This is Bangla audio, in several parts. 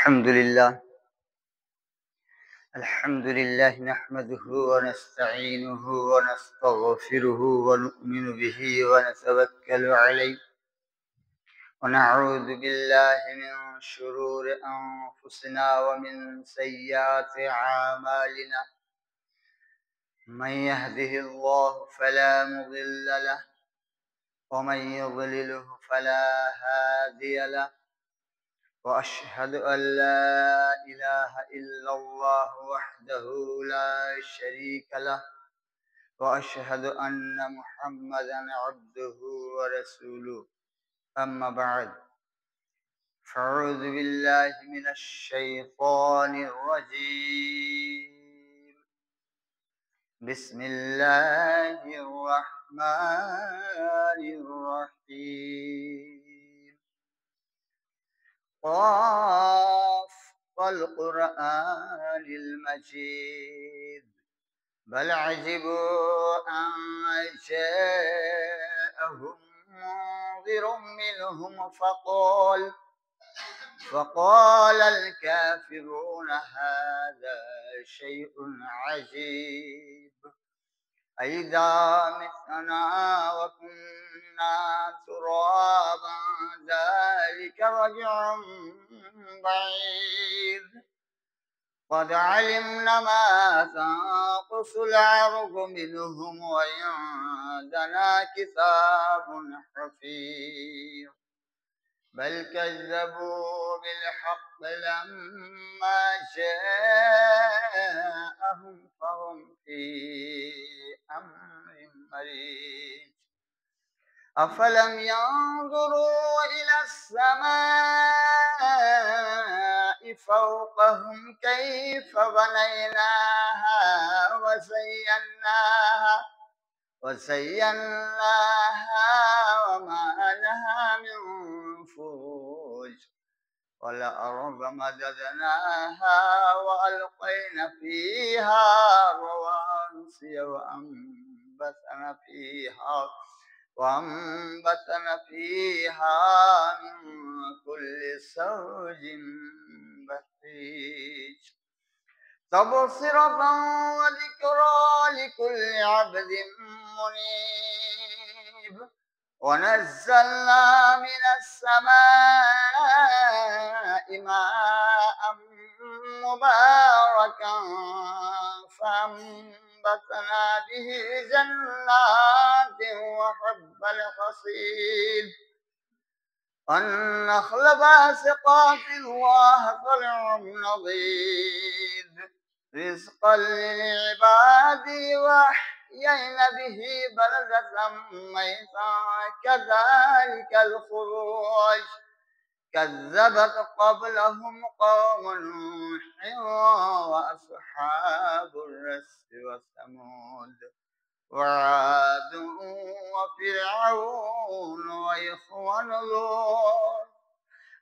الحمد لله نحمده ونستعينه ونستغفره ونؤمن به ونتوكل عليه ونعوذ بالله من شرور أنفسنا ومن سيئات أعمالنا. من يهده الله فلا مضل له ومن يضلله فلا هادي له، وأشهد أن لا إله إلا الله وحده لا شريك له، وأشهد أن محمدا عبده ورسوله. أما بعد، فأعوذ بالله من الشيطان الرجيم. بسم الله الرحمن الرحيم. قاف والقرآن المجيد، بل عجبوا أن جاءهم منذر منهم فقال الكافرون هذا شيء عجيب، أإذا متنا وكنا ترابا ذلك رجع بعيد. قد علمنا ما تنقص الأرض منهم وعندنا كتاب حفيظ. بل كذبوا بالحق لما جاءهم فهم في أمر مريج. أفلم ينظروا إلى السماء فوقهم كيف بنيناها وزيناها وما لها من فروج. والأرض مددناها وألقينا فيها رواسي وأنبتنا فيها من كل زوج بهيج، تبصرة وذكرى لكل عبد منيب. ونزلنا من السماء ماء مباركا فأنبتنا به جنات وحب الحصيد والنخل باسقات وطلع نضيد، رزقا للعباد وأحيينا به بلدة ميتا كذلك الخروج. كذبت قبلهم قوم نوح وأصحاب الرس وثمود وعاد وفرعون وإخوان لوط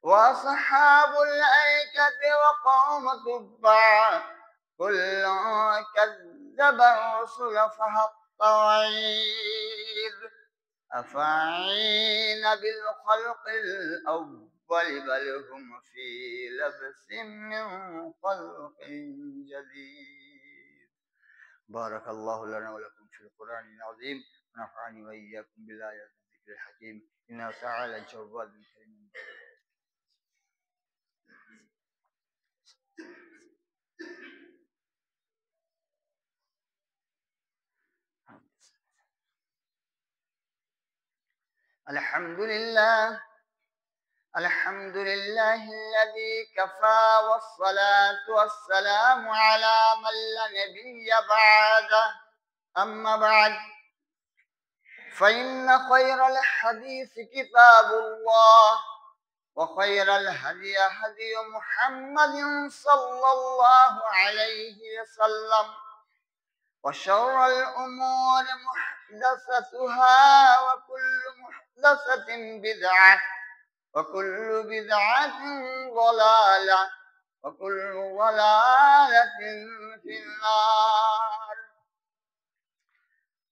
وأصحاب الأيكة وقوم تبع، كل كذب الرسل فحق وعيد. أفعين بالخلق الأول بل هم في لبس من خلق جديد. بارك الله لنا ولكم في القرآن العظيم، ونفعني وإياكم بالآيات والذكر الحكيم، إنه تعالى جواد كريم. الحمد لله الذي كفى، والصلاة والسلام على من لا نبي بعده. أما بعد، فإن خير الحديث كتاب الله، وخير الهدي هدي محمد صلى الله عليه وسلم، وشر الأمور محدثتها، وكل محدثة بدعة، وكل بدعة ضلالة، وكل ضلالة في النار.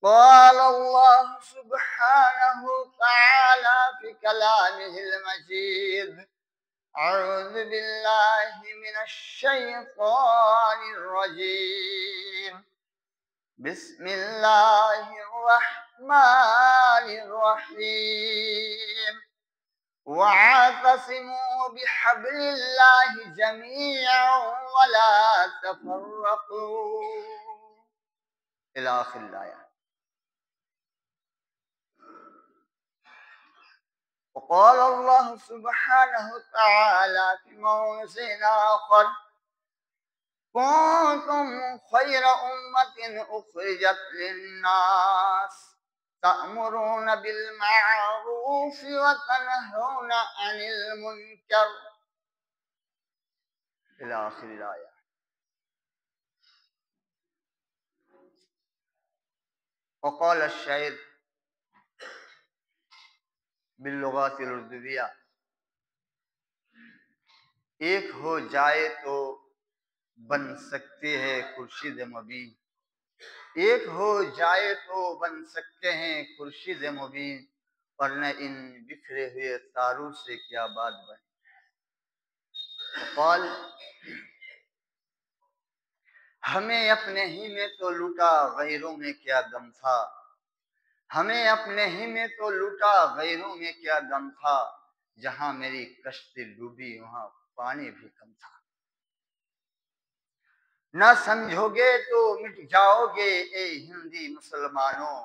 قال الله سبحانه وتعالى في كلامه المجيد: أعوذ بالله من الشيطان الرجيم بسم الله الرحمن الرحيم واعتصموا بحبل الله جميعا ولا تفرقوا إلى آخر الآية. وقال الله سبحانه وتعالى في موضع آخر كنتم خير أمة أخرجت للناس تأمرون بالمعروف وتنهون عن المنكر إلى آخر الآية. وقال الشاعر باللغات الأردوية एक हो जाए तो बन सकते हैं खुर्शीद मुबीन, एक हो जाए तो बन सकते हैं खुर्शीद मुबीन, वरना इन बिखरे हुए तारों से क्या बात बने। कौल हमें अपने ही में तो लूटा गैरों में क्या दम था, हमें अपने ही में तो लूटा गैरों में क्या दम था, जहां मेरी कश्ती डूबी वहां पानी भी कम था। ना समझोगे तो मिट जाओगे ए हिंदी मुसलमानों,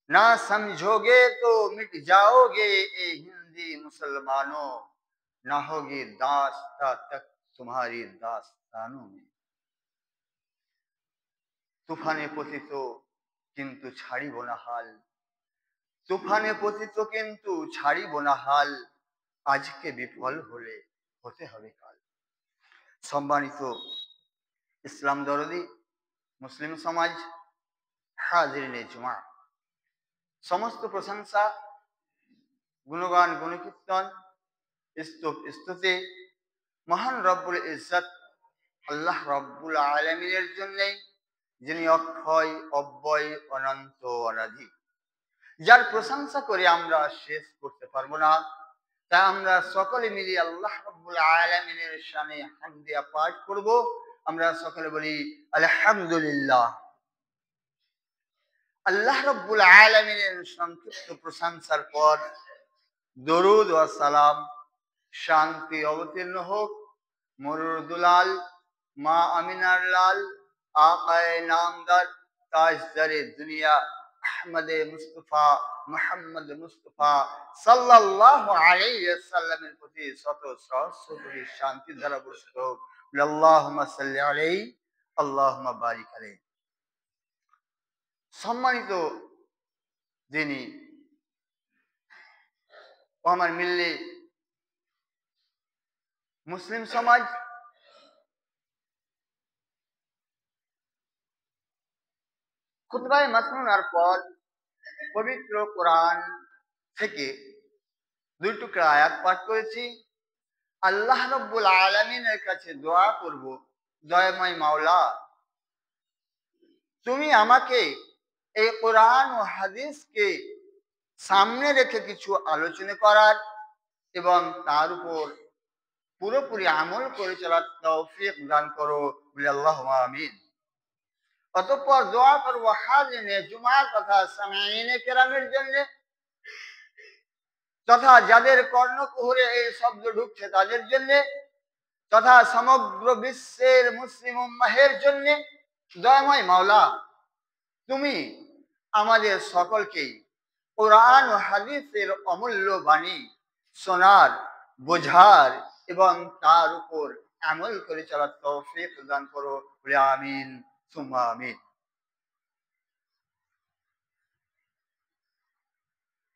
ना समझोगे तो मिट जाओगे ए हिंदी मुसलमानों, ना होगी दास्ता तक तुम्हारी दास्तानों में। তুফানে পতিত কিন্তু ছাড়িব না হাল, তুফানে পতিত কিন্তু ছাড়িব না হাল, আজকে বিফল হলে হতে হবে কাল। সম্মানিত ইসলাম দরদি মুসলিম সমাজ, হাজিরিনে জুমা, সমস্ত প্রশংসা গুণগান গুণকীর্তন স্তব স্তুতি মহান রব্বুল ইজ্জত আল্লাহ রব্বুল আলামিনের জন্যই, যিনি অক্ষয় অব্যয় অনন্ত অনাদি, যার প্রশংসা করে আমরা শেষ করতে পারবো না। তা আমরা সকলে মিলে আল্লাহ রাব্বুল আলামিনের শানে হামদিয়া পাঠ করব। আমরা সকলে বলি আলহামদুলিল্লাহ। আল্লাহ রাব্বুল আলামিনের সংক্ষিপ্ত প্রশংসার পর দরুদ ও সালাম শান্তি অবতীর্ণ হোক মরুর দুলাল মা আমিনার লাল আকায়ে নামদার তাজদারে দুনিয়া আহমদে মুস্তফা মুহাম্মদ মুস্তফা সাল্লাল্লাহু আলাইহি ওয়াসাল্লামের প্রতি শত সহস্র কোটি শান্তি ধারা বর্ষিত হোক। আল্লাহুম্মা সাল্লি আলাইহি আল্লাহুম্মা বারিক আলাইহি। সম্মানিত যিনি ও আমার মিল্লি মুসলিম সমাজ, খুতবায়ে মাসনুনার পর পবিত্র কোরআন থেকে দুই টুকরা আয়াত পাঠ করেছি। আল্লাহ রাব্বুল আলামিনের কাছে দোয়া করব, দয়াময় মাওলা তুমি আমাকে এই কোরআন ও হাদিসকে সামনে রেখে কিছু আলোচনা করার এবং তার উপর পুরোপুরি আমল করে চলার তৌফিক দান করো, বলে আল্লাহুম্মা আমিন। অতঃপর দোয়া করব হাজিরিনে জুমা তথা সামিঈনে কেরামের জন্য, তথা যাদের কর্ণকুহরে এই শব্দ ঢুকছে তাদের জন্য, তথা সমগ্র বিশ্বের মুসলিম উম্মাহের জন্য। দয়াময় মাওলা তুমি আমাদের সকলকেই কোরআন ও হাদিসের অমূল্য বাণী শোনার, বোঝার এবং তার উপর আমল করে চলার তৌফিক দান করো, বলে আমিন সুম্মা আমিন।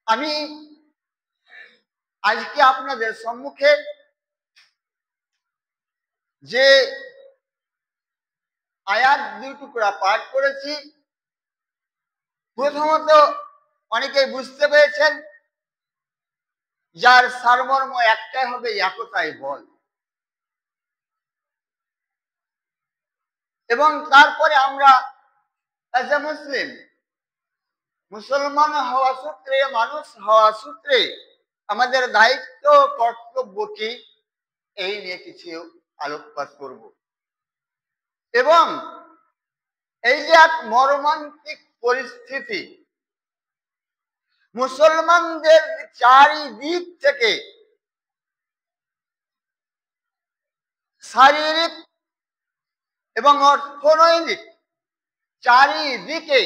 আমি আজকে আপনাদের সম্মুখে যে আয়াত দুই টুকরা পাঠ করেছি, প্রথমত অনেকেই বুঝতে পেরেছেন যার সারমর্ম একটাই হবে, একতাই বল। এবং তারপরে আমরা এজ এ মুসলিম, মুসলমান হওয়া সূত্রে, মানুষ হওয়া সূত্রে আমাদের দায়িত্ব কর্তব্য কি এই নিয়ে কিছু আলোকপাত করব। এবং এই যে এক মর্মান্তিক পরিস্থিতি, মুসলমানদের চারিদিক থেকে শারীরিক এবং অর্থনৈতিক চারিদিকে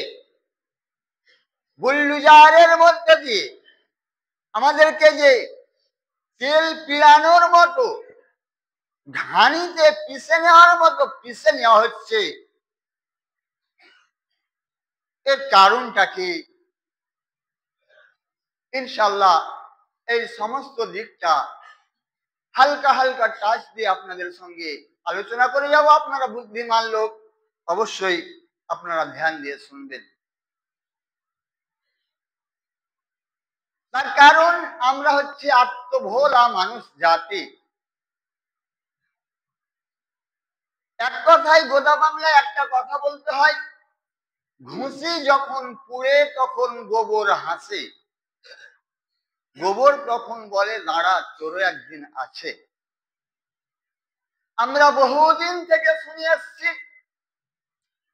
বুলডোজারের মধ্যে দিয়ে আমাদেরকে যে তেল পিড়ানোর মতো, ঘানিতে পিষে নেওয়ার মতো পিষে নেওয়া হচ্ছে, এর কারণটা কি? ইনশাআল্লাহ এই সমস্ত দিকটা হালকা হালকা টাচ দিয়ে আপনাদের সঙ্গে আলোচনা করে যাব। আপনারা বুদ্ধিমান লোক, অবশ্যই আপনারা ধ্যান দিয়ে শুনবেন। তার কারণ আমরা হচ্ছে আত্মভোলা মানুষ জাতি। এক কথায় গোদা বাংলায় একটা কথা বলতে হয়, ঘুষি যখন পুড়ে তখন গোবর হাসে, গোবর তখন বলে দাঁড়া তোরও একদিন আছে। আমরা বহুদিন থেকে শুনে আসছি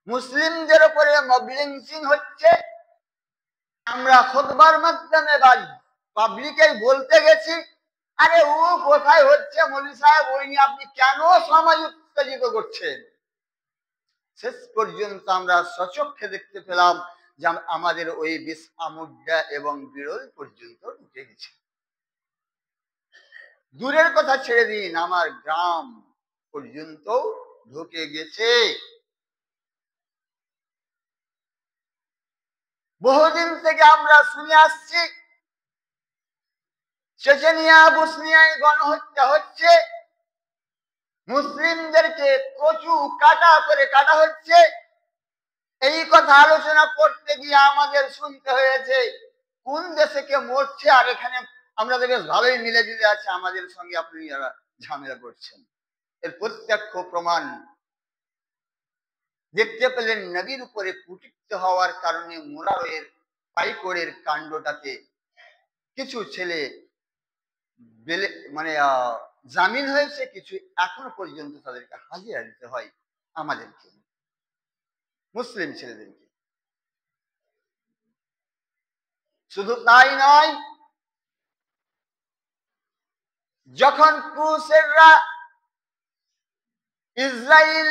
মুসলিমদের উপরে মব লিঞ্চিং হচ্ছে। আমরা খুতবার মাধ্যমে বা পাবলিকে বলতে গেছি, আরে ও কোথায় হচ্ছে মৌলভী সাহেব, ওই নিয়ে আপনি কেন সমাজ উত্তেজিত করছেন? শেষ পর্যন্ত আমরা সচক্ষে দেখতে পেলাম যে আমাদের ওই বিষ আমুড্ডা এবং বিরল পর্যন্ত ঢুকে গেছে। দূরের কথা ছেড়ে দিন, আমার গ্রাম পর্যন্ত ঢুকে গেছে। বহুদিন থেকে আমরা শুনে আসছি চেচেনিয়া বসনিয়ায় গণহত্যা হচ্ছে, মুসলিমদেরকে কচু কাটা করে কাটা হচ্ছে। এই কথা আলোচনা করতে গিয়ে আমাদের শুনতে হয়েছে কোন দেশে কে মরছে, আর এখানে আমরা বেশ ভালোই মিলে জুলে আছে, আমাদের সঙ্গে আপনি ঝামেলা করছেন। এর প্রত্যক্ষ প্রমাণ দেখতে পেলেন নবীর উপরে কুটিত হওয়ার কারণে মোরারের পাইকরের কাণ্ডটাতে কিছু ছেলে মানে জামিন হয়েছে, কিছু এখনো পর্যন্ত তাদেরকে হাজিরা দিতে হয় আমাদেরকে, মুসলিম ছেলেদেরকে। শুধু তাই নয়, যখন ক্রুসেডরা ইসরায়েল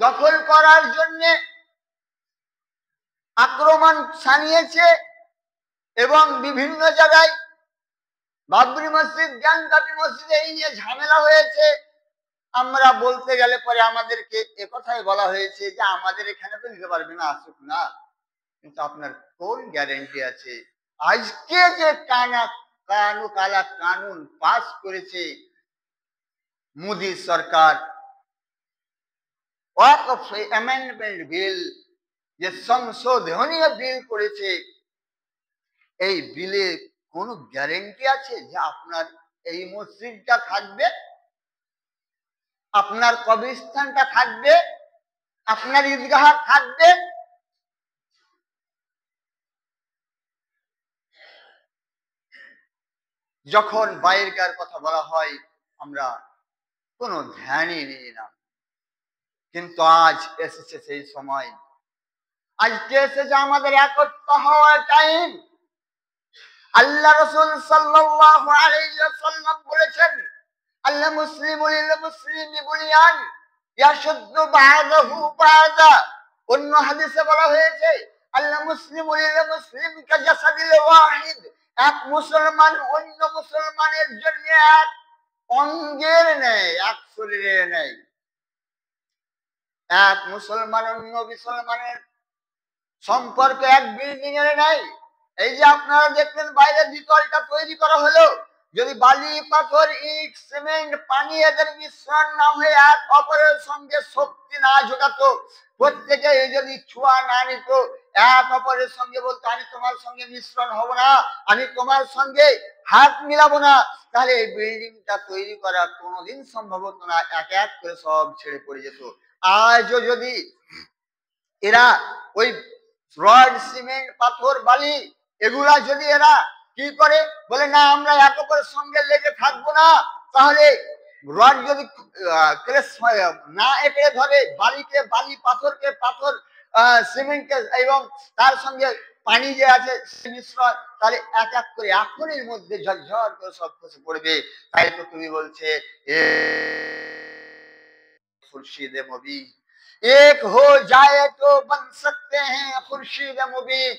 দখল করার জন্য আক্রমণ ছাড়িয়েছে এবং বিভিন্ন জায়গায় বাবরি মসজিদ, জ্ঞানকাপী মসজিদে এই নিয়ে ঝামেলা হয়েছে, আমরা বলতে গেলে পরে আমাদেরকে একথাই বলা হয়েছে যে আমাদের এখানে তো নিতে পারবে না, আসুক না। কিন্তু আপনার কোন গ্যারেন্টি আছে? আজকে যে কালা কানুন পাস করেছে মোদী সরকার, ওয়াকফ অ্যামেন্ডমেন্ট বিল, যে সংশোধনীয় বিল করেছে, এই বিলে কোনো গ্যারেন্টি আছে যে আপনার এই মসজিদটা থাকবে, আপনার কবরস্থানটা থাকবে, আপনার ঈদগাহ থাকবে? যখন বাইরেকার কথা বলা হয় আমরা কোনো ধ্যানই নিই না, কিন্তু আজ এসেছে সেই সময়, আজকে এসেছে আমাদের একত্র হওয়ার টাইম। আল্লাহ রাসূল সাল্লাল্লাহু আলাইহি ওয়াসাল্লাম বলেছেন, আল মুসলিমু লিল মুসলিমি বুনিয়ান ইয়াশুদ্দু বা'দাহু বা'দা। অন্য হাদিসে বলা হয়েছে, আল মুসলিমু লিল মুসলিমি কাজাসাদিল ওয়াহিদ। এক মুসলমান অন্য মুসলমানের জন্য এক অঙ্গের ন্যায়, এক শরীরের ন্যায়। এক মুসলমান অন্য মুসলমানের সম্পর্ক এক বিল্ডিং এর ন্যায়। এই যে আপনারা দেখলেন বাইরে দ্বিতলটা তৈরি করা হলো, যদি বালি, পাথর, ইট, সিমেন্ট, পানি এদের মিশ্রণ না হয়ে এক অপরের সঙ্গে শক্তি না যোগাতো, প্রত্যেকে যদি ছোঁয়া না নিত, এক অপরের সঙ্গে বলতো আমি তোমার সঙ্গে মিশ্রণ হব না, আমি তোমার সঙ্গে হাত মিলাবো না, তাহলে এই বিল্ডিংটা তৈরি করা কোনোদিন সম্ভব হতো না, এক এক করে সব ছেড়ে পড়ে যেত। আজও যদি এরা ওই রড, সিমেন্ট, পাথর, বালি এগুলা যদি এরা কি করে? বলে না, আমরা এক অপরের সঙ্গে লেগে থাকবো না, তাহলে রড যদি না একড়ে ধরে, বালিকে বালি, পাথরকে পাথর, সিমেন্টকে এবং তার সঙ্গে পানি যে আছে মিশ্রণ, তাহলে এক এক করে এখনের মধ্যে ঝরঝর করে সব খসে পড়বে। তাই তো তুমি বলছে खुर्शीद मुबीन, एक हो जाए तो बन सकते हैं खुर्शीद मुबीन,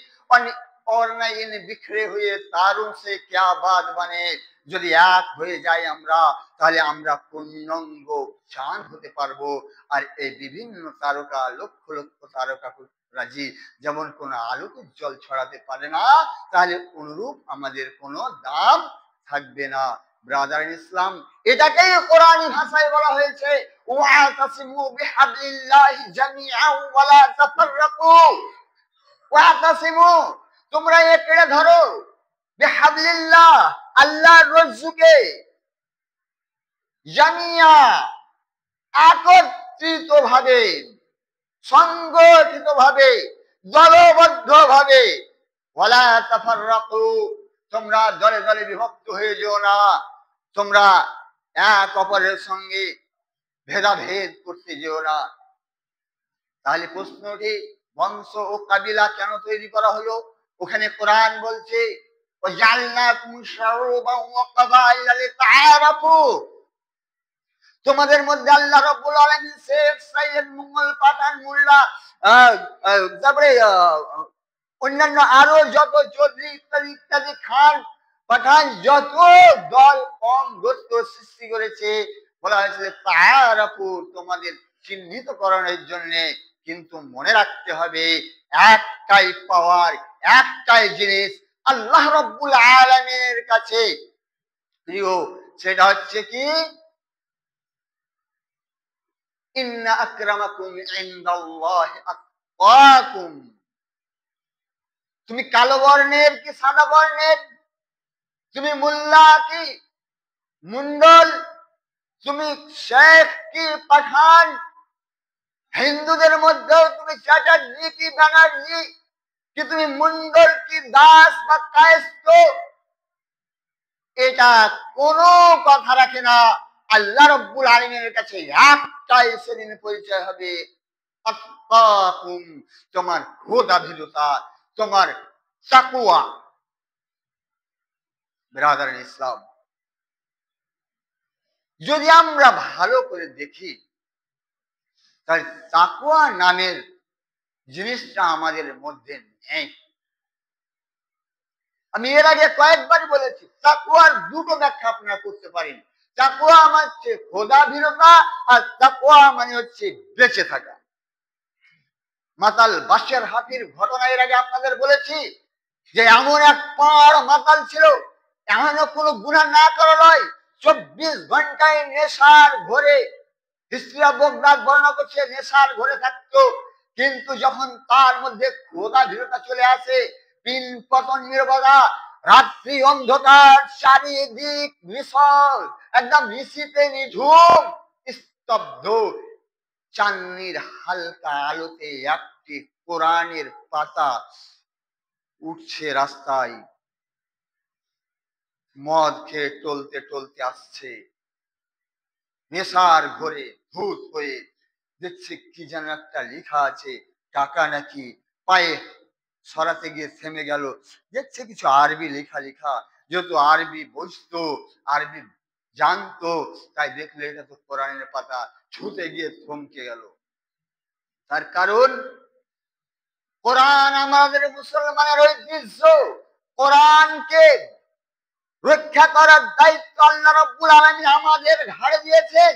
और न इन बिखरे हुए तारों से क्या बात बने। যদি এক হয়ে যায় আমরা, তাহলে আমরা পূর্ণাঙ্গ চাঁদ হতে পারবো। আর এই বিভিন্ন তারকা, লক্ষ লক্ষ তারকা রাজি যেমন কোন আলোকে জল ছড়াতে পারে না, তাহলে অনুরূপ আমাদের কোনো দাম থাকবে না। ব্রাদার ইসলাম, এটাকেই কোরআনী ভাষায় বলা হয়েছে ওয়াতাসিমু বিহাবলিল্লাহি জামিআন ওয়ালা তাফাররাকু। ওয়াতাসিমু, তোমরা একড়ে ধরো, বিহাবলিল্লাহ, আল্লাহর রজ্জুকে, জামিআ, একত্রিতভাবে, সংগঠিতভাবে, দলবদ্ধভাবে, ওয়ালা তাফাররাকু, তোমরা দলে দলে বিভক্ত হয়ে যেও না, তোমরা এক অপরের সঙ্গে ভেদাভেদ করতে যেও না। তাহলে প্রশ্ন ওঠে, বংশ ও কাবিলা কেন তৈরি করা হলো? ওখানে কোরআন বলছে তোমাদের মধ্যে আল্লাহ রাব্বুল আলামিন শেখ, সাইয়েদ, মঙ্গল, পাঠান, মোল্লা, তারপরে অন্যান্য আরো যত চৌধুরী ইত্যাদি ইত্যাদি, খান পাঠান, যত দল কম গোত্র সৃষ্টি করেছে, বলা হয়েছে তাআরাফু, তোমাদের চিহ্নিতকরণের জন্য। কিন্তু মনে রাখতে হবে একটাই পাওয়ার, একটাই জিনিস আল্লাহ রাব্বুল আলামিনের কাছে প্রিয়, সেটা হচ্ছে কি ইন্না আকরামাকুম ইনদাল্লাহি আতকাকুম। তুমি কালো বর্ণের কি সাদা বর্ণের, তুমি মোল্লা কি মন্ডল, তুমি শেখ কি পাঠান, হিন্দুদের মধ্যেও তুমি চ্যাটার্জি কি ব্যানার্জি, কি তুমি মন্ডল কি দাস বা কায়স্থ, এটা কোনো কথা রাখে না। আল্লাহ রাব্বুল আলামিনের কাছে একটাই সেদিন পরিচয় হবে, আতকাকুম, তোমার খোদাভীরতা, তোমার তাকওয়া। ব্রাদার ইসলাম, যদি আমরা ভালো করে দেখি, তাহলে তাকওয়া নামের জিনিসটা আমাদের মধ্যে নেই। আমি এর আগে কয়েকবার বলেছি, তাকওয়ার দুটো ব্যাখ্যা আপনারা করতে পারেন। তাকওয়া মানে হচ্ছে খোদাভীরতা, আর তাকওয়া মানে হচ্ছে বেঁচে থাকা। মাতাল বাশের হাতির ঘটনা এর আগে আপনাদের বলেছি যে এমন এক পাড় মাতাল ছিল, এমনও কোনো গুনাহ না করা নয়, 24 ঘন্টায় নেশার ঘোরে, হিস্ট্রিয়া বগদাদ বর্ণনা করছে নেশার ঘোরে থাকতো। কিন্তু যখন তার মধ্যে খোদাভীরতা চলে আসে, পিন পতন নির্বদা, রাত্রি অন্ধকার, চারিদিক নিশল, একদম নিশীথে নিঝুম, স্তব্ধ, চান্নির হালকা আলোতে একটি কোরআনের পাতা উঠছে রাস্তায়, মদ খেয়ে টলতে টলতে আসছে, নেশার ঘোরে ভূত হয়ে দেখছে কি যেন একটা লেখা আছে, টাকা নাকি, পায়ে সরাতে গিয়ে থেমে গেল, দেখছে কিছু আরবি লেখা লেখা, যেহেতু আরবি বুঝতো, আরবি জানতো, তাই দেখলে এটা তো কোরআনের পাতা, ছুটে গিয়ে থমকে গেল। তার কারণ কোরআন আমাদের মুসলমানের ঐতিহ্য, কোরআনকে রক্ষা করার দায়িত্ব আল্লাহ রাব্বুল আলামিন আমাদের ঘাড়ে দিয়েছেন।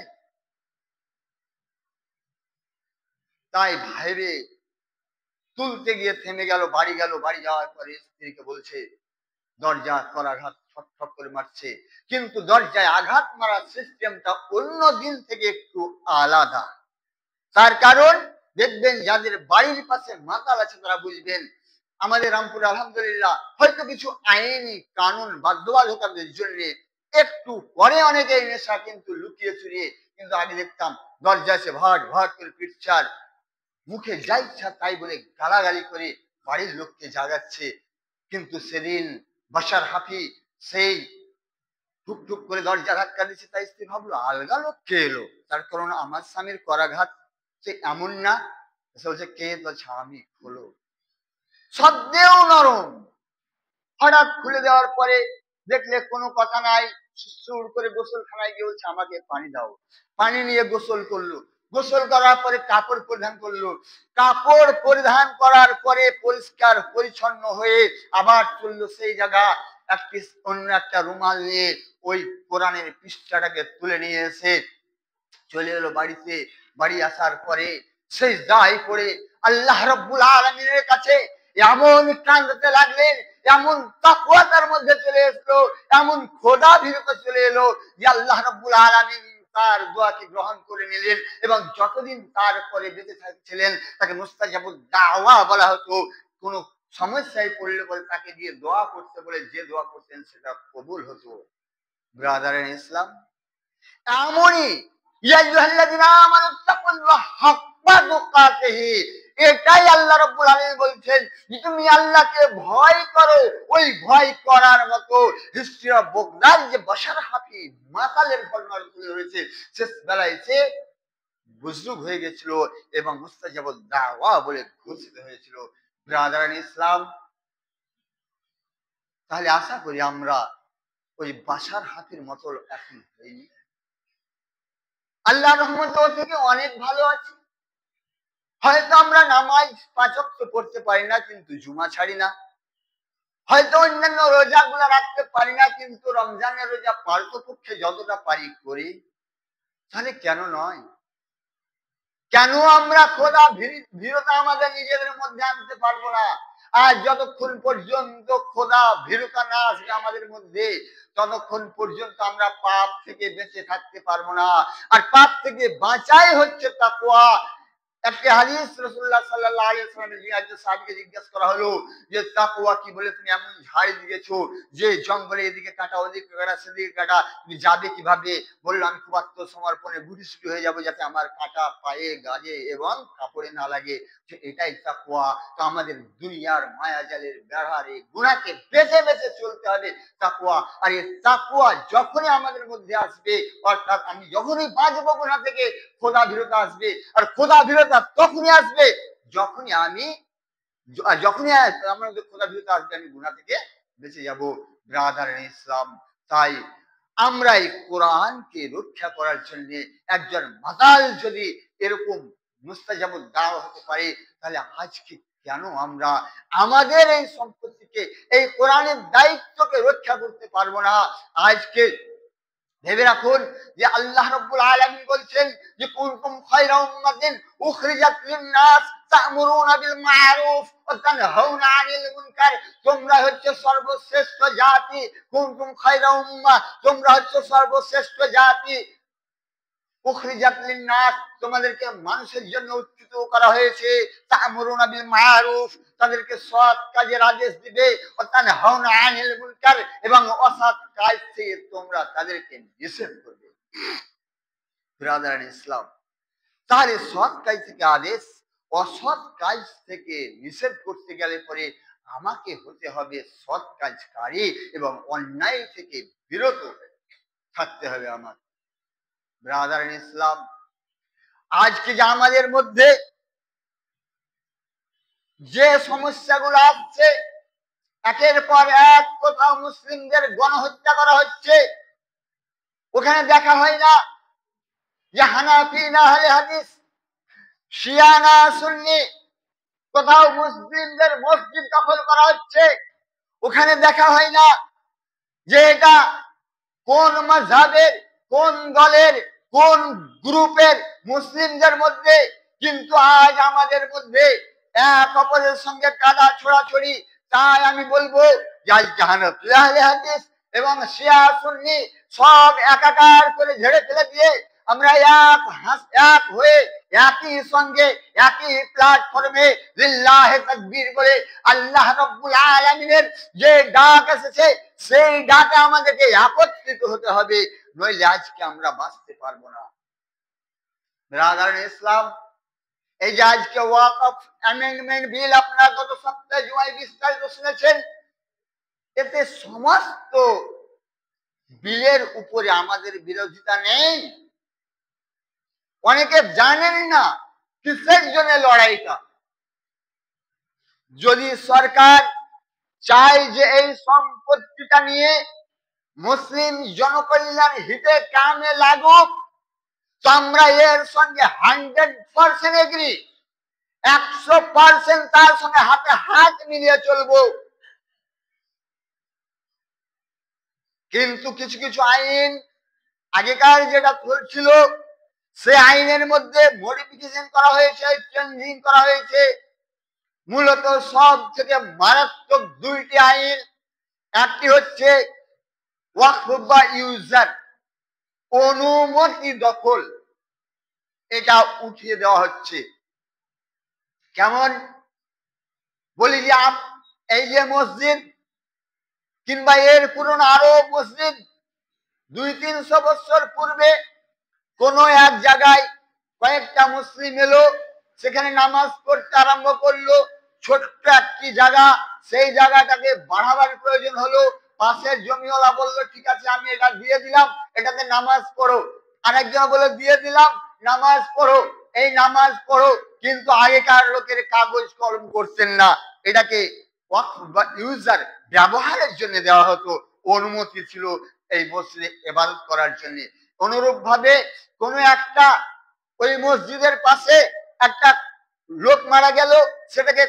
তাই ভাইরে তুলতে গিয়ে থেমে গেল, বাড়ি গেল, বাড়ি যাওয়ার পরে স্ত্রীকে বলছে, দরজা করাঘাত ছটফট করে মারছে, কিন্তু দরজায় আঘাত মারার সিস্টেমটা অন্য দিন থেকে একটু আলাদা। তার কারণ দেখবেন যাদের বাড়ির পাশে মাতাল আছে তারা বুঝবেন, আমাদের রামপুরে আলহামদুলিল্লাহ হয়তো কিছু আইনি কানুন বাধ্যবাধকতার জন্য একটু পরে অনেকে নেশা কিন্তু লুকিয়ে চুরিয়ে, কিন্তু আগে দেখতাম দরজা এসে ভাট ভাট করে পিটচার, মুখে যা ইচ্ছা তাই বলে গালাগালি করে বাড়ির লোককে জাগাচ্ছে। কিন্তু সেদিন বাশার হাফি সেই টুক টুক করে দরজা ধাক্কা দিচ্ছে, তাই স্ত্রী ভাবলো আলগা লোক কে এলো, তার কারণ আমার স্বামীর করাঘাত সে এমন না। সে বলছে কে? বলছে আমি। খোলো। সদ্দেও নরম। হঠাৎ খুলে দেওয়ার পরে দেখলে কোনো কথা নাই, সুর করে গোসলখানায় গিয়ে বলছে আমাকে পানি দাও। পানি নিয়ে গোসল করলো। গোসল করার পরে কাপড় পরিধান করলো। কাপড় পরিধান করার পরে পরিষ্কার পরিচ্ছন্ন হয়ে আবার চললো সেই জায়গা, একটি অন্য একটা রুমাল নিয়ে ওই কোরআনের পৃষ্ঠাটাকে তুলে নিয়ে এসে চলে এলো বাড়িতে। বাড়ি আসার পরে সেই দায় করে আল্লাহ রাব্বুল আলামিনের কাছে এমন কাঁদতে লাগলেন, এমন তাকওয়া তার মধ্যে চলে এসলো, এমন খোদা ভীরুতা চলে এলো যে আল্লাহ রাব্বুল আলামিন তার দোয়াকে গ্রহণ করে নিলেন। এবং যতদিন তারপরে বেঁচে থাকছিলেন তাকে মুস্তাজাবুদ দাওয়া বলা হতো। কোন সমস্যায় পড়লে বলে তাকে দিয়ে দোয়া করতে বলে, যে দোয়া করতেন সেটা কবুল হতো। ব্রাদার ইন ইসলাম, এমনই এটাই আল্লাহ রাব্বুল আলামিন বলছেন যে তুমি আল্লাহকে ভয় করো। ওই ভয় করার মতো হিস্ট্রি অফ বগদাদ যে বাশার হাফি মাতালের ঘটনা তুলে ধরেছে, শেষ বেলায় সে বুজরুগ হয়ে গেছিল এবং মুস্তাজাবুদ দাওয়া বলে ঘোষিত হয়েছিল। ব্রাদার ইন ইসলাম, তাহলে আশা করি আমরা ওই বাশার হাফির মতো এখন হইনি। আল্লাহ রহমত থেকে অনেক ভালো আছে। হয়তো আমরা নামাজ 5 ওয়াক্ত পড়তে পারি না, কিন্তু জুমা ছাড়ি না। হয়তো অন্যান্য রোজাগুলো রাখতে পারি না, কিন্তু রমজানের রোজা পারতপক্ষে যতটা পারি করি। তাহলে কেন নয়? কেন আমরা খোদা ভীরতা আমাদের নিজেদের মধ্যে আনতে পারবো না? আর যতক্ষণ পর্যন্ত খোদা ভীরতা না আসবে আমাদের মধ্যে, ততক্ষণ পর্যন্ত আমরা পাপ থেকে বেঁচে থাকতে পারবো না। আর পাপ থেকে বাঁচাই হচ্ছে তাকওয়া। একটি হাদিস রাসূলুল্লাহ সাল্লাল্লাহু আলাইহি ওয়াসাল্লামের সাহাবীকে জিজ্ঞেস করা হলো যে তাকওয়া কি, বলে তুমি এমন ঝাড় দিয়েছো যে জঙ্গলে এদিকে কাটা ওদিকে কাটা সেদিকে কাটা, তুমি যাবে কিভাবে? বললো আমি খুব আত্মসমর্পণে গুটিসুটি হয়ে যাবো যাতে আমার কাটা পায়ে গায়ে এবং কাপড়ে না লাগে। যে এটাই তাকওয়া। তো আমাদের দুনিয়ার মায়াজালের বেড়ারে গুনাহকে বেঁচে বেঁচে চলতে হবে তাকওয়া। আর এই তাকওয়া যখনই আমাদের মধ্যে আসবে, অর্থাৎ আমি যখনই বাঁচবো গুনাহ থেকে, খোদা ভীরতা আসবে। আর খোদা ভীরতা তখনই আসবে যখনই আমার মধ্যে খোদা ভীরতা আসবে, আমি গুনাহ থেকে বেঁচে যাব। ব্রাদার ইন ইসলাম, তাই আমরা এই কোরআনকে রক্ষা করার জন্য একজন মাতাল যদি এরকম মুস্তাজাবুদ দাওয়া হতে পারে, তাহলে আজকে কেন আমরা আমাদের এই সম্পত্তিকে, এই কোরআনের দায়িত্বকে রক্ষা করতে পারবো না? আজকে ভেবে রাখুন যে আল্লাহ রাব্বুল আলামিন বলছেন যে কুনতুম খায়রা উম্মাতিন উখরিজাত লিন-নাস তা'মুরুনা বিল মা'রুফ ওয়া তানহাউনা আনিল মুনকার। তোমরা হচ্ছে সর্বশ্রেষ্ঠ জাতি। কুনতুম খায়রা উম্মাহ, তোমরা হচ্ছে সর্বশ্রেষ্ঠ জাতি। উখরিজাত লিন-নাস, তোমাদেরকে মানুষের জন্য উত্থিত করা হয়েছে। তা'মুরুনা বিল মা'রুফ, তাদেরকে সৎ কাজের আদেশ দিবে। ওয়া তানহাউনা আনিল মুনকার, এবং অসৎ কাজ থেকে তোমরা তাদেরকে নিষেধ করবে। ব্রাদার ইন ইসলাম, তাহলে সৎ কাজ থেকে আদেশ, অসৎ কাজ থেকে নিষেধ করতে গেলে পরে আমাকে হতে হবে সৎ কাজকারী এবং অন্যায় থেকে বিরত থাকতে হবে আমার। ব্রাদার ইন ইসলাম, আজকে যে আমাদের মধ্যে যে সমস্যাগুলো আসছে, একের পর এক কোথাও মুসলিমদের গণহত্যা করা হচ্ছে। ওখানে দেখা হয় না যে হানাফি না আহলে হাদিস, শিয়া না সুন্নি। কোথাও মুসলিমদের মসজিদ দখল করা হচ্ছে, ওখানে দেখা হয় না যে এটা কোন মাযহাবের, কোন দলের, কোন গ্রুপের মুসলিমদের মধ্যে। কিন্তু আজ আমাদের মধ্যে এক অপরের সঙ্গে কাদা ছোড়াছড়ি। তাই আমি বলবো যে আজকে হানাফি আহলে হাদিস এবং শিয়া সুন্নি সব একাকার করে ঝেড়ে ফেলে দিয়ে আমরা এক হয়ে একই সঙ্গে একই প্ল্যাটফর্মে লিল্লাহি তাকবীর বলে আল্লাহ রাব্বুল আলামিনের যে ডাক এসেছে, সেই ডাকে আমাদেরকে একত্রিত হতে হবে, নইলে আজকে আমরা বাঁচতে পারবো না। ব্রাদার ইন ইসলাম, এই যে আজকে ওয়াকফ অ্যামেন্ডমেন্ট বিল আপনারা গত সপ্তাহে জুমায় বিস্তারিত শুনেছেন। এতে সমস্ত বিলের উপরে আমাদের বিরোধিতা নেই। অনেকে জানেন না কিসের জন্য লড়াইটা। যদি সরকার চায় যে এই সম্পত্তিটা নিয়ে মুসলিম জনকল্যাণ হিতে কামে লাগুক, তো আমরা এর সঙ্গে 100% এগ্রি, 100% তার সঙ্গে হাতে হাত মিলিয়ে চলবো। কিন্তু কিছু কিছু আইন আগেকার যেটা চলছিল, সে আইনের মধ্যে মডিফিকেশন করা হয়েছে, চেঞ্জিং করা হয়েছে। মূলত সব থেকে মারাত্মক দুইটি আইন, একটি হচ্ছে ওয়াকফ বা ইউজার, অনুমতি দখল, এটা উঠিয়ে দেওয়া হচ্ছে। কেমন বলি যে এই যে মসজিদ কিংবা এর পুরনো আরো মসজিদ 200-300 বছর পূর্বে কোন এক জায়গায় কয়েকটা মুসলিম এলো, সেখানে নামাজ পড়তে আরম্ভ করলো। ছোট্ট একটি জায়গা, সেই জায়গাটাকে বাড়াবার প্রয়োজন হলো। পাশের জমিওয়ালা বললো ঠিক আছে আমি এটা দিয়ে দিলাম, এটাতে নামাজ পড়ো। আরেকজন বলে দিয়ে দিলাম, নামাজ পড়ো। এই নামাজ পড়ো, কিন্তু আগেকার লোকের কাগজ কলম করতেন না, এটাকে ওয়াকফ বা ইউজার ব্যবহারের জন্য দেওয়া হতো, অনুমতি ছিল এই মসজিদে ইবাদত করার জন্য। অনুরূপ ভাবে কোন একটা ওই মসজিদের পাশে একটা লোক মারা গেল, সেটাকে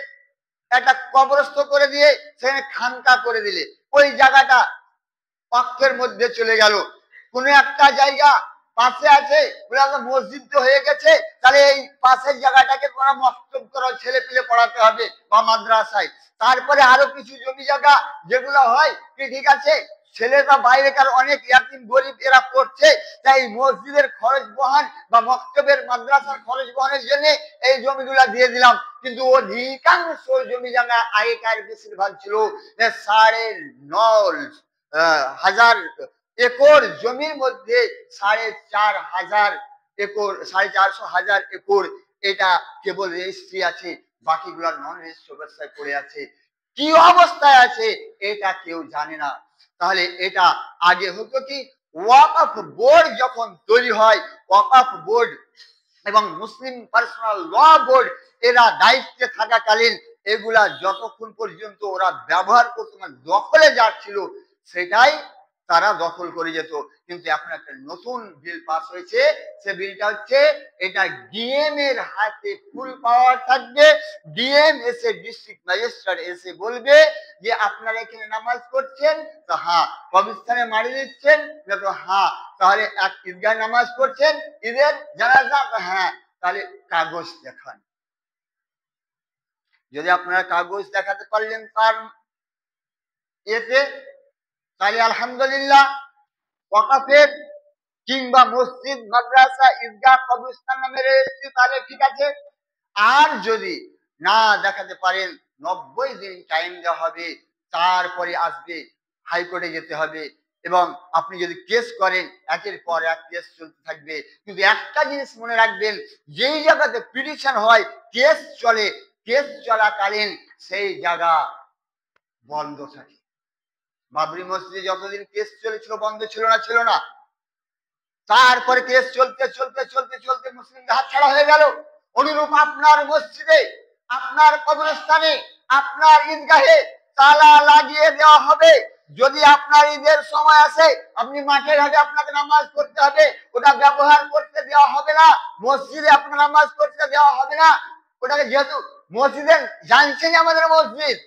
একটা কবরস্থ করে দিয়ে সেখানে খানকা করে দিলে ওই জায়গাটা ওয়াকফের মধ্যে চলে গেল। কোন একটা জায়গা পাশে আছে, মসজিদ তো হয়ে গেছে, তাহলে এই পাশের জায়গাটাকে তোমরা মক্তব করো, ছেলে পেলে পড়াতে হবে বা মাদ্রাসায়। তারপরে আরো কিছু জমি জায়গা যেগুলো হয় কি ঠিক আছে, ছেলেরা বাইরেকার অনেক ইয়াতিম গরিব এরা পড়ছে, তাই মসজিদের খরচ বহন বা মক্তবের মাদ্রাসার খরচ বহনের জন্য এই জমিগুলা দিয়ে দিলাম। কিন্তু অধিকাংশ জমি জায়গা আগেকার বেশিরভাগ ছিল 9,500 একর জমির মধ্যে 4,500 একর, 450 একর এটা কেবল রেজিস্ট্রি আছে, বাকিগুলো নন রেজিস্ট্রি অবস্থায় পড়ে আছে। কি অবস্থায় আছে এটা কেউ জানে না। তাহলে এটা আগে হতো কি, ওয়াকফ বোর্ড যখন তৈরি হয়, ওয়াকফ বোর্ড এবং মুসলিম পার্সোনাল ল বোর্ড এরা দায়িত্বে থাকাকালীন এগুলা যতক্ষণ পর্যন্ত ওরা ব্যবহার করতো না, দখলে যাচ্ছিল, সেটাই তারা দখল করে যেত। কিন্তু এখন একটা নতুন বিল পাস হয়েছে, সে বিলটা হচ্ছে এটা ডিএম এর হাতে ফুল পাওয়ার থাকবে। ডিএম এসে, ডিস্ট্রিক্ট ম্যাজিস্ট্রেট এসে বলবে যে আপনারা এখানে নামাজ পড়ছেন, তো হ্যাঁ। কবরস্থানে মারি দিচ্ছেন, তো হ্যাঁ। তাহলে এক ঈদগাহ নামাজ পড়ছেন, ঈদের জানাজা, হ্যাঁ। তাহলে কাগজ দেখান। যদি আপনারা কাগজ দেখাতে পারলেন তার এতে, তাহলে আলহামদুলিল্লাহ ওয়াকফের কিংবা মসজিদ, মাদ্রাসা, ঈদগাহ, কবরস্থান নামে রেজিস্ট্রি, তাহলে ঠিক আছে। আর যদি না দেখাতে পারেন 90 দিন টাইম দেওয়া হবে, তারপরে আসবে, হাইকোর্টে যেতে হবে। এবং আপনি যদি কেস করেন, একের পর এক কেস চলতে থাকবে। কিন্তু একটা জিনিস মনে রাখবেন, যেই জায়গাতে পিটিশন হয়, কেস চলে, কেস চলাকালীন সেই জায়গা বন্ধ থাকে। বাবরি মসজিদে যতদিন কেস চলেছিল বন্ধ ছিল না? ছিল না। তারপরে কেস চলতে চলতে চলতে চলতে মুসলিমদের হাতছাড়া হয়ে গেল। অনুরূপ আপনার মসজিদে, আপনার কবরস্থানে, আপনার ঈদগাহে তালা লাগিয়ে দেওয়া হবে। যদি আপনার ঈদের সময় আসে, আপনি মাঠে ঘাটে আপনাকে নামাজ পড়তে হবে, ওটা ব্যবহার করতে দেওয়া হবে না। মসজিদে আপনার নামাজ পড়তে দেওয়া হবে না। ওটাকে যেহেতু মসজিদে জানছেন আমাদের মসজিদ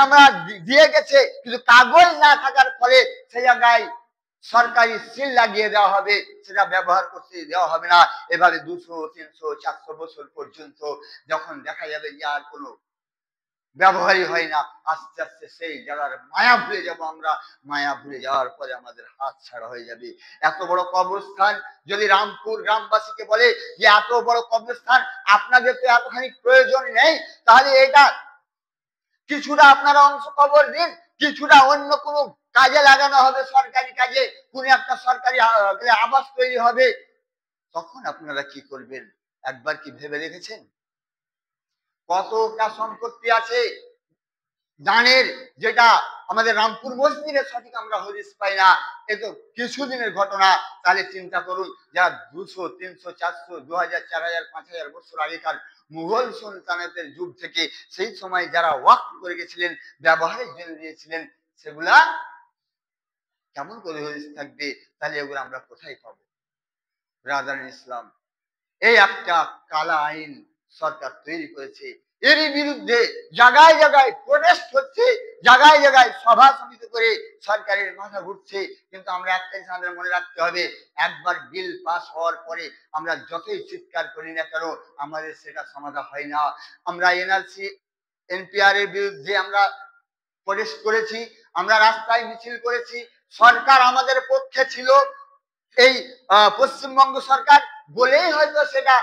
আমরা দিয়ে গেছে, কিন্তু কাগজ না থাকার ফলে সে জায়গায় সরকারি সিল লাগিয়ে দেওয়া হবে, সেটা ব্যবহার করতে দেওয়া হবে না। এভাবে 200, 300, 400 বছর পর্যন্ত যখন দেখা যাবে যে আর কোনো ব্যবহারই হয় না, আস্তে আস্তে সেই জায়গার মায়া ভুলে যাব আমরা। মায়া ভুলে যাওয়ার পরে আমাদের হাত ছাড়া হয়ে যাবে। এত বড় কবরস্থান যদি রামপুর গ্রামবাসীকে বলে যে এত বড় কবরস্থান আপনাদের তো এতখানি প্রয়োজন নেই, তাহলে এটা কিছুটা আপনারা অংশ কবর দিন, কিছুটা অন্য কোনো কাজে লাগানো হবে, সরকারি কাজে, কোন একটা সরকারি আবাস তৈরি হবে, তখন আপনারা কি করবেন? একবার কি ভেবে দেখেছেন? কতটা সম্পত্তি আছে দানের যেটা আমাদের রামপুর মসজিদে সঠিক আমরা হদিস পাই না, এ তো কিছুদিনের ঘটনা। তাহলে চিন্তা করুন, যা 200, 300, 400, 2000, 4000, 5000 বছর আগেকার মুঘল সুলতানেদের যুগ থেকে সেই সময় যারা ওয়াক্ফ করে গেছিলেন, ব্যবহারের জন্য দিয়েছিলেন, সেগুলা কেমন করে হদিস থাকবে? তাহলে এগুলো আমরা কোথায় পাবো? ব্রাদার ইসলাম, এই একটা কালা আইন সরকার তৈরি করেছে। এরই বিরুদ্ধে জায়গায় জায়গায় প্রোটেস্ট হচ্ছে, জায়গায় জায়গায় সভা সমিতি করে সরকারের মাথা ঘুরছে। কিন্তু আমরা একটাই আমাদের মনে রাখতে হবে, একবার বিল পাস হওয়ার পরে আমরা যতই চিৎকার করি না কেন, আমাদের সেটা সমাধান হয় না। আমরা এনআরসি এনপিআর এর বিরুদ্ধে আমরা প্রোটেস্ট করেছি, আমরা রাস্তায় মিছিল করেছি, সরকার আমাদের পক্ষে ছিল, এই পশ্চিমবঙ্গ সরকার বলেই হয়তো সেটা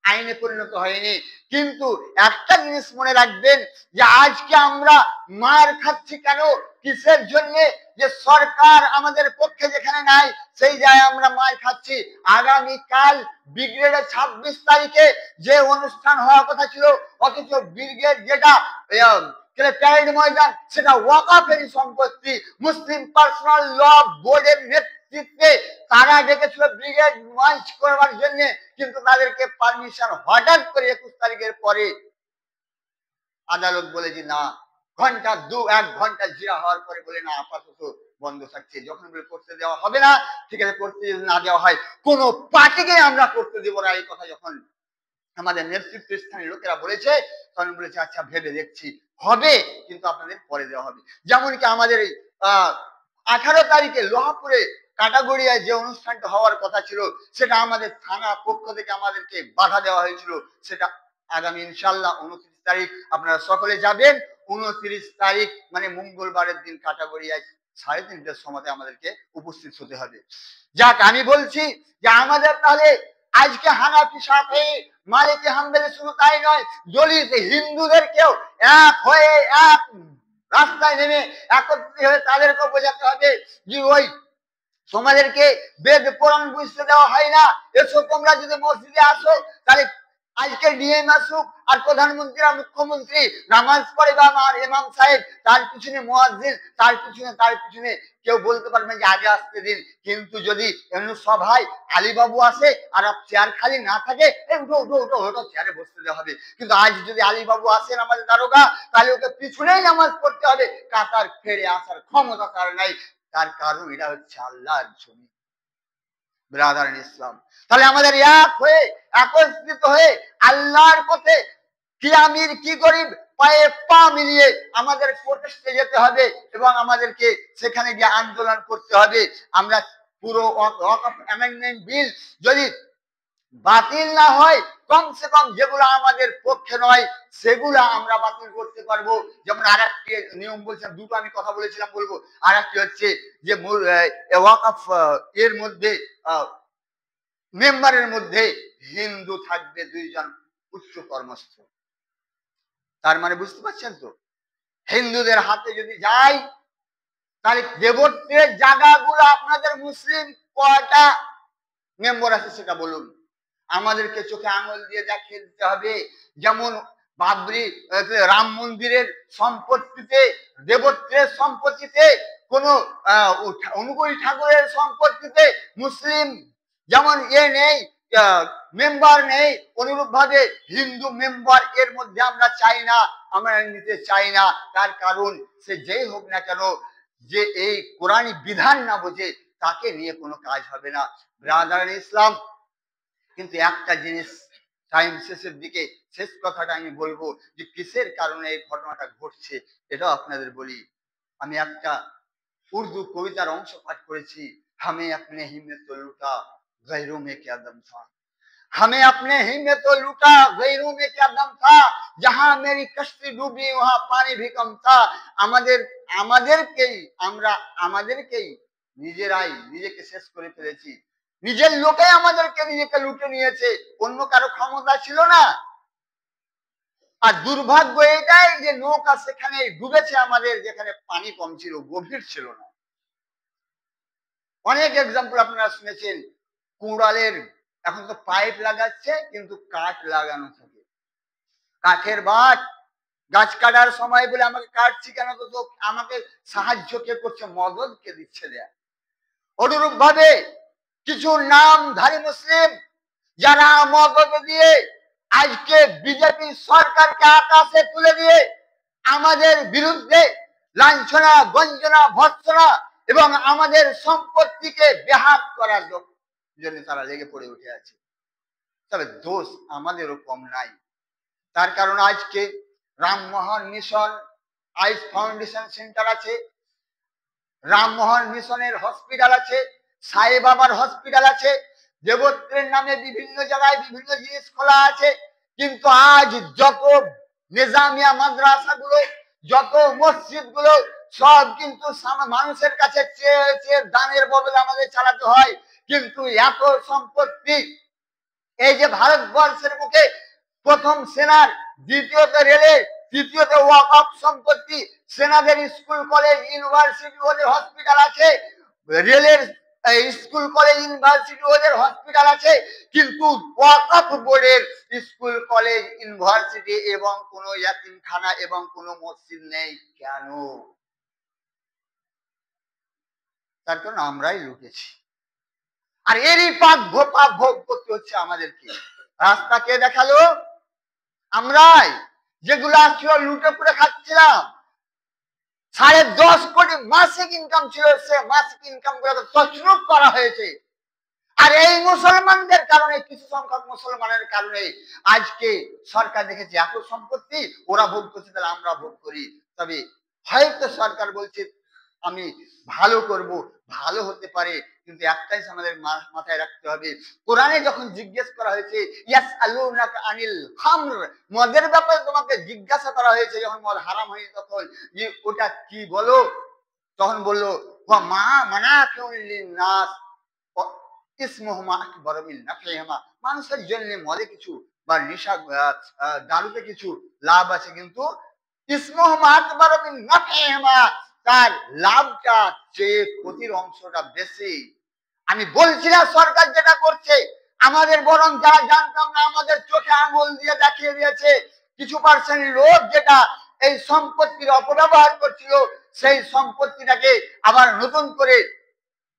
আইনে পরিণত হয়নি। কিন্তু একটা জিনিস মনে রাখবেন, যে আজকে আমরা মার খাচ্ছি কেন, কিসের জন্য? যে সরকার আমাদের পক্ষে যেখানে নাই সেই জায়গায় আমরা মার খাচ্ছি। আগামীকাল ব্রিগেডের 26 তারিখে যে অনুষ্ঠান হওয়ার কথা ছিল, অথচ ব্রিগেড যেটা প্যারেড ময়দান, সেটা ওয়াকফের সম্পত্তি। মুসলিম পার্সোনাল ল বোর্ডের নেতৃত্বে তারা ডেকেছিল ব্রিগেড মার্চ করবার জন্য, কিন্তু তাদেরকে পারমিশন হঠাৎ করে 21 তারিখের পরে আদালত বলে যে না, ঘন্টা 1 ঘন্টা জিরা হওয়ার পরে বলে না, আপাতত বন্ধ থাকছে। যখন বলে করতে দেওয়া হবে না, ঠিক আছে, করতে না দেওয়া হয়, কোন পার্টিকে আমরা করতে দেব না, এই কথা যখন আমাদের নেতৃত্ব স্থানীয় লোকেরা বলেছে, তখন বলেছে আচ্ছা ভেবে দেখছি, হবে, কিন্তু আপনাদের পরে দেওয়া হবে। যেমন কি আমাদের এই 18 তারিখে লোহাপুরে কাটাগড়িয়ায় যে অনুষ্ঠানটা হওয়ার কথা ছিল, সেটা আমাদের থানা পক্ষ থেকে আমাদেরকে বাধা দেওয়া হয়েছিল। সেটা আগামী ইনশাল্লাহ 29 তারিখ আপনারা সকলে যাবেন। 29 তারিখ মানে মঙ্গলবারের দিন কাটাগড়িয়ায় 3:30টার সময় আমাদেরকে উপস্থিত হতে হবে। যাক, আমি বলছি যে আমাদের তাহলে আজকে হানাফি সাফি মালিকি হাম্বলি শুধু তাই নয়, দলিত হিন্দুদেরকেও এক হয়ে এক রাস্তায় নেমে একত্রিত হয়ে তাদেরকেও বোঝাতে হবে যে ওই তোমাদেরকে বেদ কোরআন বুঝতে দেওয়া হয় না, এসো তোমরা যদি মসজিদে আসো, তাহলে আজকে ডিএম আসুক আর প্রধানমন্ত্রী আর মুখ্যমন্ত্রী নামাজ পড়ে বা আমার ইমাম সাহেব, তার পিছনে মুয়াজ্জিন, তার পিছনে কেউ বলতে পারবে যে আগে আসতে দিন। কিন্তু যদি এমনি সভায় আলীবাবু আসে আর চেয়ার খালি না থাকে, উঠো উঠো উঠো ওঠো, চেয়ারে বসতে দেওয়া হবে। কিন্তু আজ যদি আলীবাবু আসেন আমাদের দারোগা, তাহলে ওকে পিছনেই নামাজ পড়তে হবে, কাতার ফেরে আসার ক্ষমতা তার নাই। তার কারণ এটা হচ্ছে আল্লাহর জমি। ব্রাদার ইসলাম, তাহলে আমাদের এক হয়ে একত্রিত হয়ে আল্লাহর পথে কি আমির কি গরিব পায়ে পা মিলিয়ে আমাদের প্রোটেস্টে যেতে হবে এবং আমাদেরকে সেখানে গিয়ে আন্দোলন করতে হবে। আমরা পুরো ওয়াকফ অ্যামেন্ডমেন্ট বিল যদি বাতিল না হয়, কমসে কম যেগুলো আমাদের পক্ষে নয় সেগুলো আমরা বাতিল করতে পারবো। যেমন আর একটি নিয়ম বলছিলাম, দুটো আমি কথা বলেছিলাম বলবো। আর একটি হচ্ছে যে ওয়াকফ এর মধ্যে মেম্বারের মধ্যে হিন্দু থাকবে 2 জন উচ্চ কর্মস্থ। তার মানে বুঝতে পারছেন তো, হিন্দুদের হাতে যদি যায়, তাহলে দেবত্বের জায়গাগুলো আপনাদের মুসলিম কয়টা মেম্বার আছে সেটা বলুন, আমাদেরকে চোখে আঙুল দিয়ে দেখিয়ে দিতে হবে। যেমন বাবরি রাম মন্দিরের সম্পত্তিতে, দেবত্বের সম্পত্তিতে, কোন অনুকূল ঠাকুরের সম্পত্তিতে মুসলিম যেমন নেই, মেম্বার নেই, অনুরূপ ভাবে হিন্দু মেম্বার এর মধ্যে আমরা চাই না, আমরা নিতে চাই না। তার কারণ সে যেই হোক না কেন, যে এই কোরআনী বিধান না বোঝে তাকে নিয়ে কোনো কাজ হবে না। ব্রাদার ইসলাম, কিন্তু একটা জিনিস টাইম শেষের দিকে শেষ কথাটা আমি বলবো, যে কিসের কারণে এই ঘটনাটা ঘটছে এটাও আপনাদের বলি। আমি একটা উর্দু কবিতার অংশ পাঠ করেছি, হামে আপনি ही में तो लूटा गैरों में क्या दम था, हमें अपने ही में तो लूटा गैरों में क्या दम था, जहां मेरी कश्ती डूबी वहां पानी भी कम था। আমাদেরকেই নিজেরাই নিজেকে শেষ করে ফেলেছি, নিজের লোকে আমাদেরকে নিজেকে লুটে নিয়েছে, অন্য কারো ক্ষমতা ছিল না। আর দুর্ভাগ্য এটাই যে নৌকা সেখানে ডুবেছে আমাদের, যেখানে পানি কম ছিল, গভীর ছিল না। অনেক এক্সাম্পল আপনারা শুনেছেন, কুড়ালের এখন তো পাইপ লাগাচ্ছে কিন্তু কাঠ লাগানো থাকে, কাঠের বাট গাছ কাটার সময় বলে আমাকে কাটছি কেন, তো আমাকে সাহায্য কে করছে? মদত কে দিচ্ছে দেয়া। অনুরূপ ভাবে কিছু নামধারী মুসলিম যারা মদত দিয়ে আজকে বিজেপি সরকারকে আকাশে তুলে দিয়ে আমাদের বিরুদ্ধে লাঞ্ছনা, গঞ্জনা, ভর্ৎসনা এবং আমাদের সম্পত্তিকে বেহাত করার জন্য তারা লেগে পড়ে উঠে আছে। তবে দোষ আমাদেরও কম নাই। তার কারণ আজকে রামমোহন মিশন আইস ফাউন্ডেশন সেন্টার আছে, রামমোহন মিশনের হসপিটাল আছে, সাই বাবার হসপিটাল আছে, দেবত্রের নামে বিভিন্ন জায়গায় বিভিন্ন জিনিস খোলা আছে। কিন্তু আজ যত নিজামিয়া মাদ্রাসাগুলো, যত মসজিদগুলো সব কিন্তু মানুষের কাছে চেয়ে চেয়ে দানের বদলে আমাদের চালাতে হয়। কিন্তু এত সম্পত্তি, এই যে ভারতবর্ষের মুখে প্রথম সেনার, দ্বিতীয়ত রেলের, তৃতীয়ত ওয়াকফ সম্পত্তি, সেনাদের স্কুল কলেজ ইউনিভার্সিটি ওদের হসপিটাল আছে, রেলের স্কুল কলেজ ইউনিভার্সিটি ওদের হসপিটাল আছে, কিন্তু ওয়াকফ বোর্ডের স্কুল কলেজ ইউনিভার্সিটি এবং কোনো ইয়াতিমখানা এবং কোনো মসজিদ নেই। কেন? তার কারণ আমরাই লুটেছি। আর এরই পাপ ভোগ করতে হচ্ছে আমাদেরকে। রাস্তা কে দেখালো? আমরাই। যেগুলো আসছিল লুটে পুড়ে খাচ্ছিলাম। 10.5 কোটি মাসিক ইনকাম ছিল, সে মাসিক ইনকাম গুলো তছরূপ করা হয়েছে। আর এই মুসলমানদের কারণে, কিছু সংখ্যক মুসলমানের কারণে আজকে সরকার দেখেছে এত সম্পত্তি ওরা ভোগ করছে, তাহলে আমরা ভোগ করি। তবে হয়তো সরকার বলছে আমি ভালো করব, ভালো হতে পারে, কিন্তু একটাই আমাদের মাথায় রাখতে হবে, কোরআনে যখন জিজ্ঞেস করা হয়েছে ইয়াসআলুনাকা আনিল খামর, মদের ব্যাপারে তোমাকে জিজ্ঞাসা করা হয়েছে, যখন মদ হারাম হয়নি তখন, যে ওটা কি বলো, তখন বললো ওয়া মা মানাতুল লিন্নাস ইসমুহুমা আকবার মিন নাফিহিমা, মানুষের জন্য মদে কিছু বা নেশা দারুতে কিছু লাভ আছে, কিন্তু ইসমুহুমা আকবার মিন নাফিহিমা, তার লাভটা চেয়ে ক্ষতির অংশটা বেশি। আমি বলছি না সরকার যেটা করছে আমাদের, বরং যারা জানতাম না আমাদের চোখে আঙুল দিয়ে দেখিয়ে দিয়েছে কিছু পার্সেন্ট লোক যেটা এই সম্পত্তির অপব্যবহার করছিল, সেই সম্পত্তিটাকে আবার নতুন করে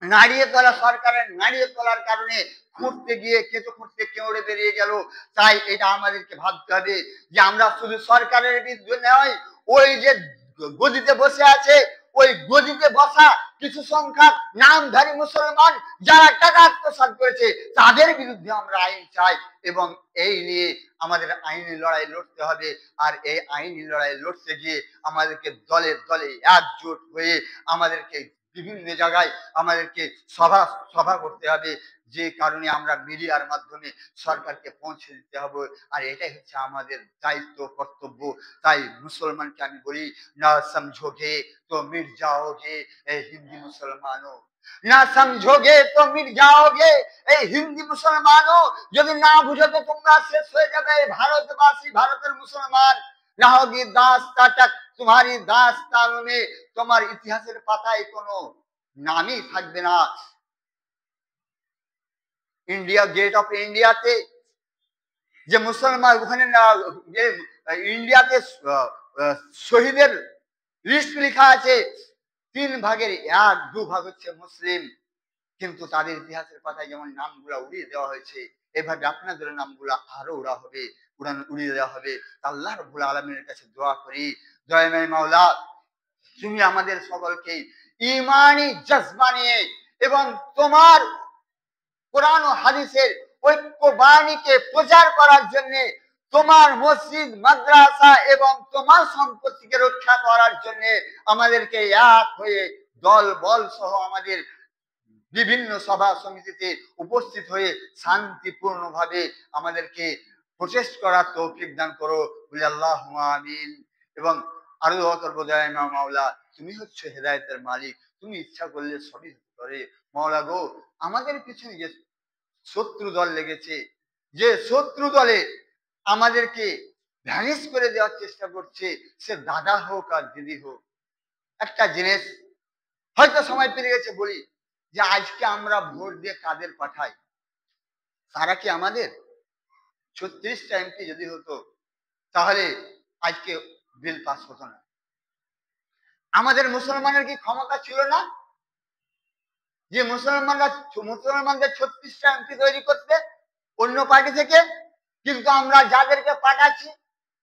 নাড়িয়ে তোলা, সরকারের নাড়িয়ে তোলার কারণে খুঁড়তে গিয়ে কেঁচো খুঁড়তে কেউড়ে বেরিয়ে গেল। তাই এটা আমাদেরকে ভাবতে হবে যে আমরা শুধু সরকারের বিরুদ্ধে নয়, ওই যে গদিতে বসে আছে, ওই গদিতে বসা কিছু সংখ্যক নামধারী মুসলমান যারা টাকা আত্মসাৎ করেছে তাদের বিরুদ্ধে আমরা আইন চাই, এবং এই নিয়ে আমাদের আইনি লড়াই লড়তে হবে। আর এই আইনি লড়াই লড়তে গিয়ে আমাদেরকে দলে দলে একজোট হয়ে আমাদেরকে বিভিন্ন জায়গায় আমাদেরকে সভা করতে হবে, যে কারণে আমরা মিডিয়ার মাধ্যমে সরকারকে পৌঁছে দিতে হবে। আর এটাই হচ্ছে আমাদের দায়িত্ব, কর্তব্য। তাই মুসলমানকে আমি বলি, না সমঝোগে তো মিট যাওগে এই হিন্দি মুসলমানও, না সমঝোগে তো মিট যাওগে এই হিন্দি মুসলমানও, যদি না বুঝো তো তোমরা শেষ হয়ে যাবে ভারতবাসী, ভারতের মুসলমান। रहोगी दास्ता तक तुम्हारी दास्तानों में, তোমার ইতিহাসের পাতায় কোনো নামই থাকবে না। ইন্ডিয়া গেট অফ ইন্ডিয়াতে যে মুসলমান, ওখানে ইন্ডিয়াতে শহীদের লিস্ট লেখা আছে, 3 ভাগের 1/2 ভাগ হচ্ছে মুসলিম, কিন্তু তাদের ইতিহাসের পাতায় যেমন নামগুলা উড়িয়ে দেওয়া হয়েছে, এভাবে আপনাদের নামগুলা আরো উড়িয়ে দেওয়া হবে। আল্লাহ রাব্বুল আলামিনের কাছে দোয়া করি, দয়াময় মাওলা তুমি আমাদের সকলকে ঈমানি জজবা নিয়ে এবং তোমার কোরআন ও হাদিসের ঐক্য বাণীকে প্রচার করার জন্য, তোমার মসজিদ মাদ্রাসা এবং তোমার সম্পত্তিকে রক্ষা করার জন্য আমাদেরকে এক হয়ে দল বল সহ আমাদের বিভিন্ন সভা সমিতিতে উপস্থিত হয়ে শান্তিপূর্ণভাবে আমাদেরকে প্রচেষ্ট করার তৌফিক দান করো বলে আল্লাহুম্মা আমিন। এবং আরো দোয়া করবো, দয়াময় মাওলা তুমি হচ্ছে হেদায়েতের মালিক, তুমি ইচ্ছা করলে সবই করে। মাওলা গো, আমাদের পিছনে যে শত্রু দল লেগেছে, যে শত্রু দলে আমাদেরকে ভ্যানিশ করে দেওয়ার চেষ্টা করছে, সে দাদা হোক আর দিদি হোক, একটা জিনিস হয়তো সময় পেরিয়ে গেছে বলি, যে আজকে আমরা ভোট দিয়ে কাদের পাঠাই, তারা কি আমাদের? 36টা এমপি যদি হতো তাহলে আজকে বিল পাস হতো না। আমাদের মুসলমানের কি ক্ষমতা ছিল না যে মুসলমানদের 36টা এমপি তৈরি করতে অন্য পার্টি থেকে? কিন্তু আমরা যাদেরকে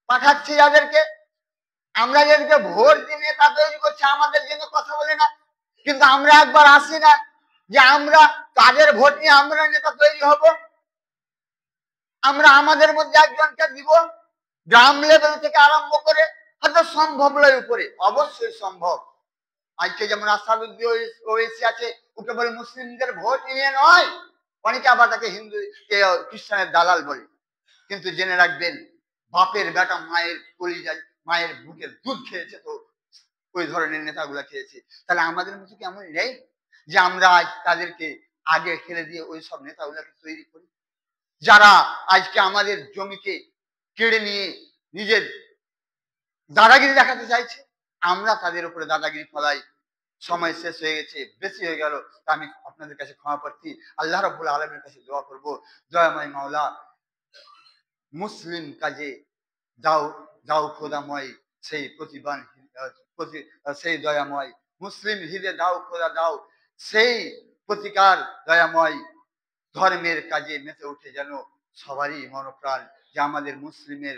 পাঠাচ্ছি যাদেরকে, আমরা যাদেরকে ভোট দিয়ে নেতা তৈরি করছি, আমাদের জন্য কথা বলে না। কিন্তু আমরা একবার আসি না যে আমরা তাদের ভোট নিয়ে আমরা নেতা তৈরি হব, আমরা আমাদের মধ্যে একজনকে দিব, গ্রাম লেভেল থেকে আরম্ভ করে হয়তো সম্ভব নয় উপরে, অবশ্যই সম্ভব। আজকে যেমন আসাদুদ্দিন ওয়েসি আছে, ও কেবল মুসলিমদের ভোট নিয়ে নয়, অনেকে আবার তাকে হিন্দু খ্রিস্টানের দালাল বলে। কিন্তু জেনে রাখবেন, বাপের বেটা মায়ের কলিজায় মায়ের বুকের দুধ খেয়েছে তো ওই ধরনের নেতাগুলা খেয়েছে। তাহলে আমাদের মধ্যে কি এমন নেই যে আমরা আজ তাদেরকে আগে ফেলে দিয়ে ওই সব নেতাগুলাকে তৈরি করি, যারা আজকে আমাদের জমিকে কেড়ে নিয়ে নিজের দাদাগিরি দেখাতে চাইছে? আমরা তাদের উপরে দাদাগিরি ফলাই। সময় শেষ হয়ে গেছে, বেশি হয়ে গেল, তা আমি আপনাদের কাছে ক্ষমা প্রার্থী। আল্লাহ রাব্বুল আলামিনের কাছে দোয়া করব, দয়াময় মাওলা মুসলিম কাজে দাও দাও খোদাময় সেই প্রতিবান, সেই দয়াময় মুসলিম হৃদয়ে দাও খোদা দাও সেই প্রতিকার দয়াময় ধর্মের কাজে মেতে উঠে যেন সবারই মনপ্রাণ, যে আমাদের মুসলিমের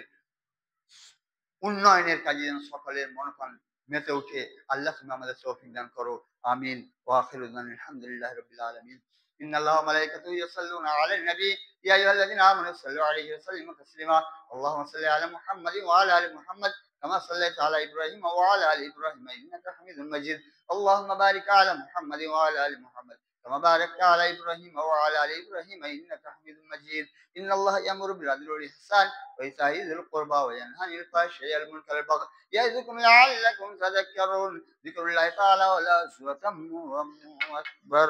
উন্নয়নের কাজে যেন সকলের মনোপ্রাণ মেতে উঠে। আল্লাহ তুমি আমাদের তৌফিক দান করো, আমিন। ওয়া আখিরু দাওয়ানা আলহামদুলিল্লাহি রাব্বিল আলামিন। ইন্নাল্লাহা ওয়া মালাইকাতুহু ইউসাল্লুনা আলান নবী ইয়া আইয়ুহাল্লাযীনা আমানু সাল্লু আলাইহি ওয়া সাল্লিমু তাসলিমা। আল্লাহুম্মা সাল্লি আলা মুহাম্মাদিন ওয়া আলা আলি মুহাম্মাদ কামা সাল্লাইতা আলা ইব্রাহিম ওয়া আলা আলি ইব্রাহিম ইন্নাকা হামিদুম মাজিদ। আল্লাহুম্মা বারিক আলা মুহাম্মাদিন ওয়া আলা আলি মুহাম্মাদ কামা বারাকতা আলা ইব্রাহিম ওয়া আলা আলি ইব্রাহিম ইন্নাকা হামিদুম মাজিদ। ইন্নাল্লাহা ইয়ামুরু বিল আদলি ওয়াল ইহসান ওয়া ইতাই যিল কুরবা ওয়া ইয়ানহা আনিল ফাহশাই ওয়াল মুনকারি ওয়াল বাগই ইয়াইযুকুম লাআল্লাকুম তাযাক্কারুন। যিকরুল্লাহি তাআলা ওয়া লা ইলাহা ইল্লাল্লাহু আকবার।